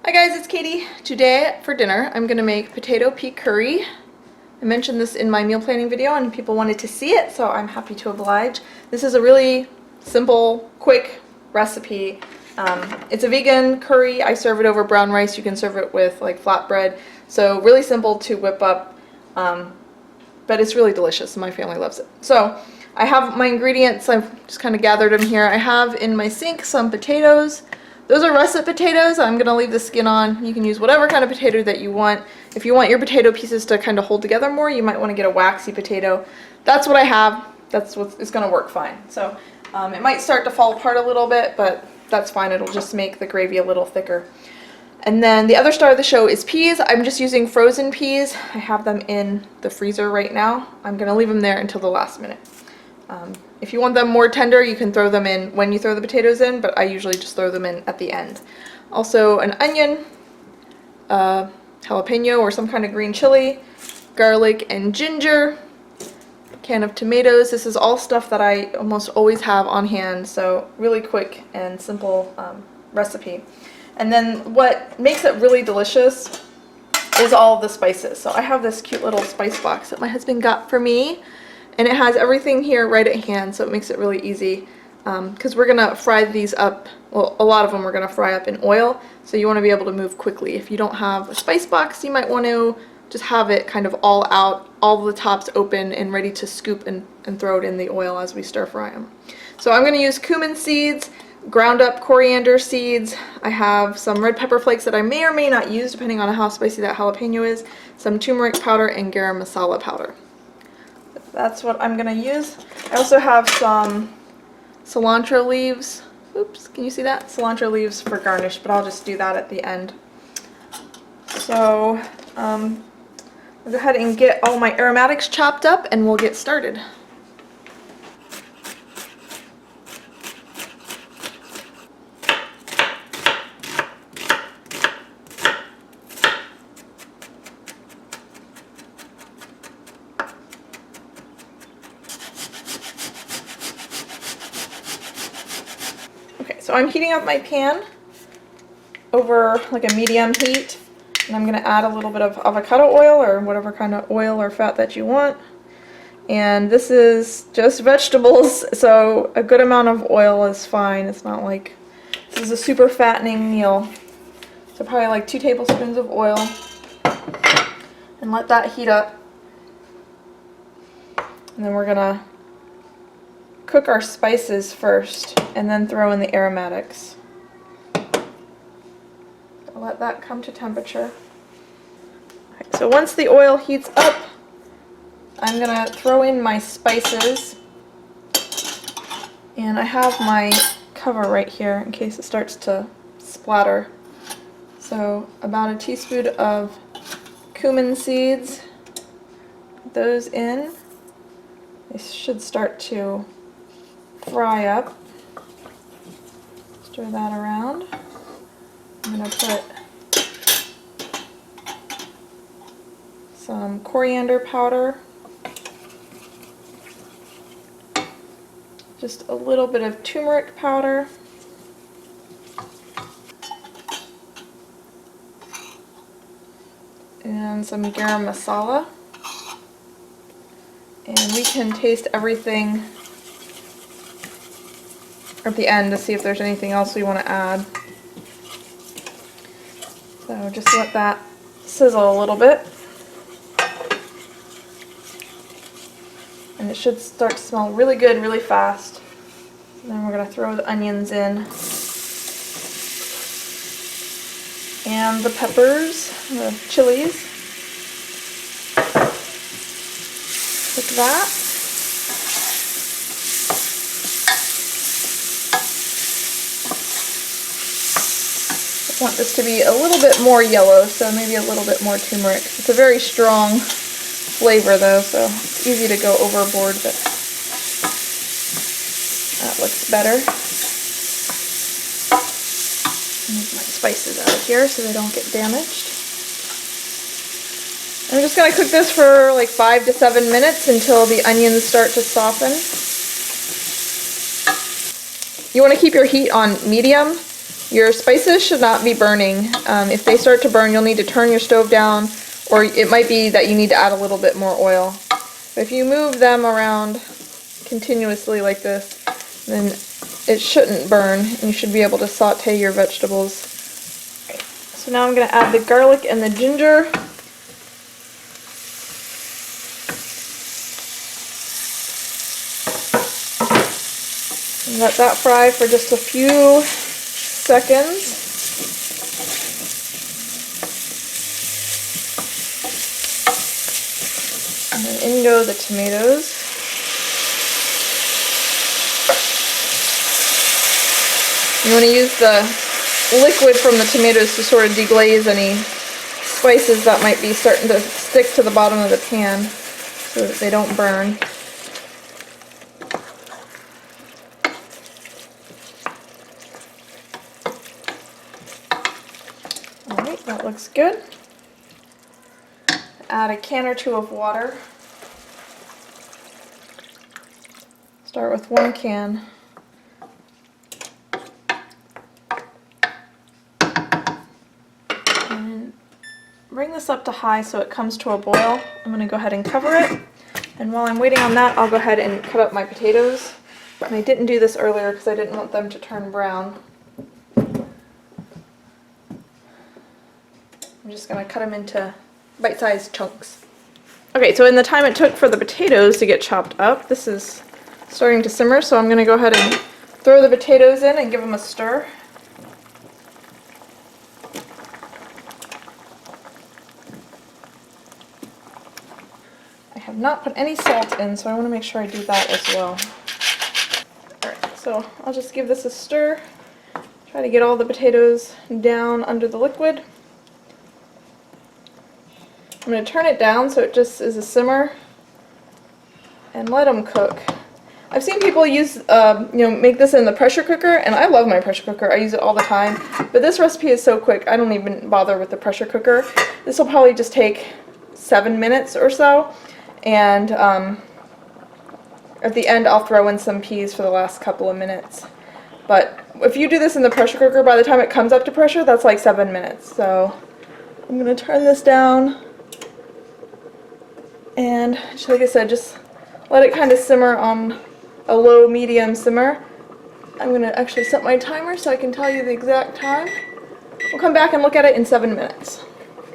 Hi guys, it's Katie. Today for dinner I'm going to make potato pea curry. I mentioned this in my meal planning video and people wanted to see it, so I'm happy to oblige. This is a really simple, quick recipe. It's a vegan curry. I serve it over brown rice. You can serve it with like flatbread. So really simple to whip up, but it's really delicious and my family loves it. So I have my ingredients. I've just kind of gathered them here. I have in my sink some potatoes. Those are russet potatoes. I'm going to leave the skin on. You can use whatever kind of potato that you want. If you want your potato pieces to kind of hold together more, you might want to get a waxy potato. That's what I have. That's what it's going to work fine. So it might start to fall apart a little bit, but that's fine. It'll just make the gravy a little thicker. And then the other star of the show is peas. I'm just using frozen peas. I have them in the freezer right now. I'm going to leave them there until the last minute. If you want them more tender, you can throw them in when you throw the potatoes in, but I usually just throw them in at the end. Also an onion, jalapeno or some kind of green chili, garlic and ginger, a can of tomatoes. This is all stuff that I almost always have on hand, so really quick and simple recipe. And then what makes it really delicious is all the spices. So I have this cute little spice box that my husband got for me. And it has everything here right at hand, so it makes it really easy. Because we're going to fry these up, well, a lot of them we're going to fry up in oil, so you want to be able to move quickly. If you don't have a spice box, you might want to just have it kind of all out, all the tops open and ready to scoop and throw it in the oil as we stir fry them. So I'm going to use cumin seeds, ground up coriander seeds. I have some red pepper flakes that I may or may not use depending on how spicy that jalapeno is, some turmeric powder, and garam masala powder. That's what I'm going to use. I also have some cilantro leaves. Oops, can you see that? Cilantro leaves for garnish, but I'll just do that at the end. So I'll go ahead and get all my aromatics chopped up and we'll get started. So I'm heating up my pan over like a medium heat, and I'm going to add a little bit of avocado oil or whatever kind of oil or fat that you want. And this is just vegetables, so a good amount of oil is fine. It's not like this is a super fattening meal. So probably like 2 tablespoons of oil, and let that heat up. And then we're going to cook our spices first and then throw in the aromatics. I'll let that come to temperature. Okay, so once the oil heats up, I'm going to throw in my spices. And I have my cover right here in case it starts to splatter. So about a teaspoon of cumin seeds. Put those in. They should start to fry up. Stir that around. I'm going to put some coriander powder, just a little bit of turmeric powder, and some garam masala. And we can taste everything at the end to see if there's anything else we want to add. So just let that sizzle a little bit. And it should start to smell really good really fast. And then we're going to throw the onions in. And the peppers, the chilies. Like that. I want this to be a little bit more yellow, so maybe a little bit more turmeric. It's a very strong flavor though, so it's easy to go overboard, but that looks better. Move my spices out of here so they don't get damaged. I'm just going to cook this for like 5 to 7 minutes until the onions start to soften. You want to keep your heat on medium Your spices should not be burning. If they start to burn, you'll need to turn your stove down, or it might be that you need to add a little bit more oil. But if you move them around continuously like this, then it shouldn't burn, and you should be able to saute your vegetables. Okay. So now I'm going to add the garlic and the ginger. And let that fry for just a few seconds. And then in go the tomatoes. You want to use the liquid from the tomatoes to sort of deglaze any spices that might be starting to stick to the bottom of the pan so that they don't burn. Alright, that looks good. Add a can or two of water. Start with 1 can. And bring this up to high so it comes to a boil. I'm going to go ahead and cover it. And while I'm waiting on that, I'll go ahead and cut up my potatoes. And I didn't do this earlier because I didn't want them to turn brown. I'm just going to cut them into bite-sized chunks. Okay, so in the time it took for the potatoes to get chopped up, this is starting to simmer, so I'm going to go ahead and throw the potatoes in and give them a stir. I have not put any salt in, so I want to make sure I do that as well. Alright, so I'll just give this a stir, try to get all the potatoes down under the liquid. I'm going to turn it down so it just is a simmer and let them cook. I've seen people use, make this in the pressure cooker, and I love my pressure cooker. I use it all the time, but this recipe is so quick, I don't even bother with the pressure cooker. This will probably just take 7 minutes or so, and at the end I'll throw in some peas for the last couple of minutes. But if you do this in the pressure cooker, by the time it comes up to pressure, that's like 7 minutes. So I'm going to turn this down. And just like I said, just let it kind of simmer on a low-medium simmer. I'm going to actually set my timer so I can tell you the exact time. We'll come back and look at it in 7 minutes.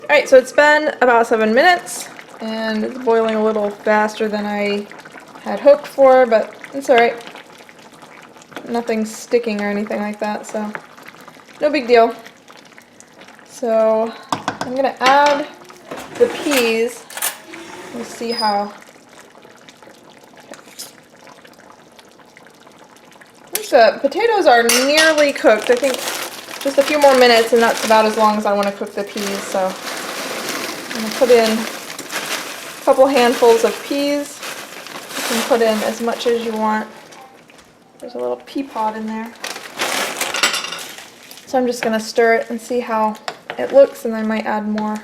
Alright, so it's been about 7 minutes, and it's boiling a little faster than I had hoped for, but it's alright. Nothing's sticking or anything like that, so no big deal. So I'm going to add the peas. We'll see how. The potatoes are nearly cooked. I think just a few more minutes, and that's about as long as I want to cook the peas. So I'm going to put in a couple handfuls of peas. You can put in as much as you want. There's a little pea pod in there. So I'm just going to stir it and see how it looks, and I might add more.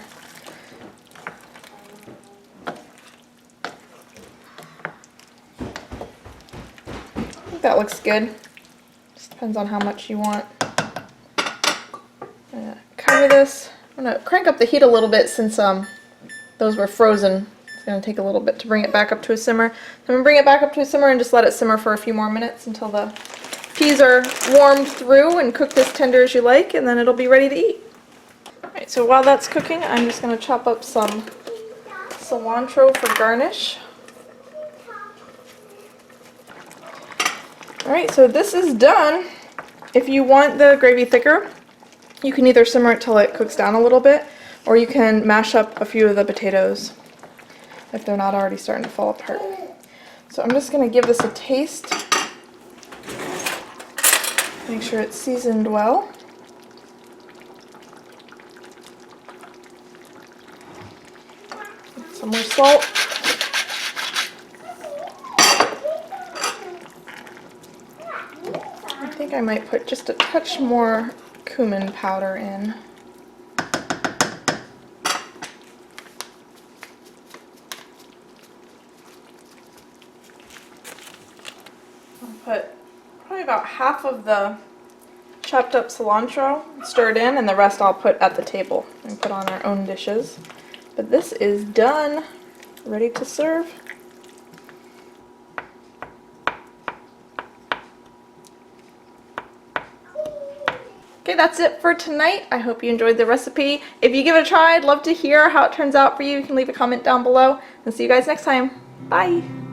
That looks good. Just depends on how much you want. I'm gonna cover this. I'm gonna crank up the heat a little bit since those were frozen. It's gonna take a little bit to bring it back up to a simmer. So I'm gonna bring it back up to a simmer and just let it simmer for a few more minutes until the peas are warmed through and cooked as tender as you like, and then it'll be ready to eat. Alright, so while that's cooking, I'm just gonna chop up some cilantro for garnish. Alright, so this is done. If you want the gravy thicker, you can either simmer it till it cooks down a little bit, or you can mash up a few of the potatoes if they're not already starting to fall apart. So I'm just going to give this a taste. Make sure it's seasoned well. Some more salt. I think I might put just a touch more cumin powder in. I'll put probably about half of the chopped up cilantro, stirred in, and the rest I'll put at the table and put on our own dishes. But this is done, ready to serve. Okay, that's it for tonight. I hope you enjoyed the recipe. If you give it a try, I'd love to hear how it turns out for you. You can leave a comment down below, and see you guys next time. Bye!